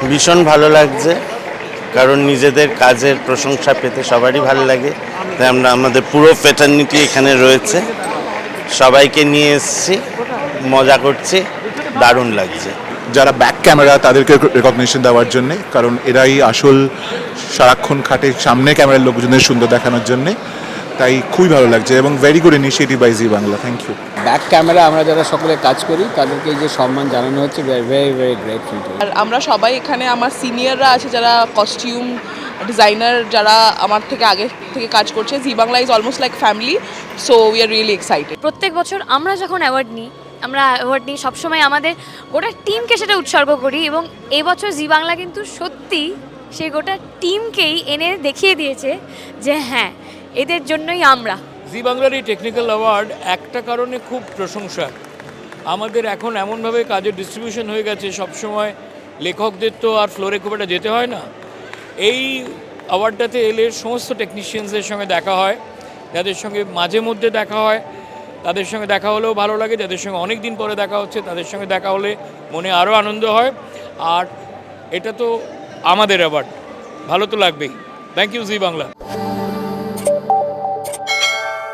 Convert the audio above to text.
ভীষণ ভালো লাগছে, কারণ নিজেদের কাজের প্রশংসা পেতে সবারই ভালো লাগে। তাই আমাদের পুরো ফ্রেটার্নিটি এখানে রয়েছে, সবাইকে নিয়ে এসেছি, মজা করছি, দারুণ লাগছে। যারা ব্যাক ক্যামেরা তাদেরকে রেকগনিশন দেওয়ার জন্যে, কারণ এরাই আসল সারাক্ষণ খাটে সামনে ক্যামেরার লোকজনের সুন্দর দেখানোর জন্যে। তাই খুবই ভালো লাগছে এবং very good initiative by Zee Bangla. Thank you. Back camera আমরা যারা সকলে কাজ করি তাদেরকে এই যে সম্মান জানানো হচ্ছে, ভেরি ভেরি গ্রেটফুল। আর আমরা সবাই এখানে, আমার সিনিয়ররা আছে যারা কস্টিউম ডিজাইনার, যারা আমার থেকে আগে থেকে কাজ করছে। Zee Bangla is almost like family, so we are really excited. প্রত্যেক বছর আমরা যখন অ্যাওয়ার্ড নিই সবসময় আমাদের গোটা টিমকে সেটা উৎসর্গ করি, এবং এবছর জি বাংলা কিন্তু সত্যি সেই গোটা টিমকেই এনে দেখিয়ে দিয়েছে যে হ্যাঁ, এদের জন্যই আমরা। জি বাংলার এই টেকনিক্যাল অ্যাওয়ার্ড একটা কারণে খুব প্রশংসা। আমাদের এখন এমনভাবে কাজের ডিস্ট্রিবিউশন হয়ে গেছে, সবসময় লেখকদের তো আর ফ্লোরে খুব একটা যেতে হয় না। এই অ্যাওয়ার্ডটাতে এলে সমস্ত টেকনিশিয়ানসদের সঙ্গে দেখা হয়, যাদের সঙ্গে মাঝে মধ্যে দেখা হয় তাদের সঙ্গে দেখা হলেও ভালো লাগে, যাদের সঙ্গে অনেক দিন পরে দেখা হচ্ছে তাদের সঙ্গে দেখা হলে মনে আরও আনন্দ হয়। আর এটা তো আমাদের অ্যাওয়ার্ড, ভালো তো লাগবেই। Thank you G Bangla.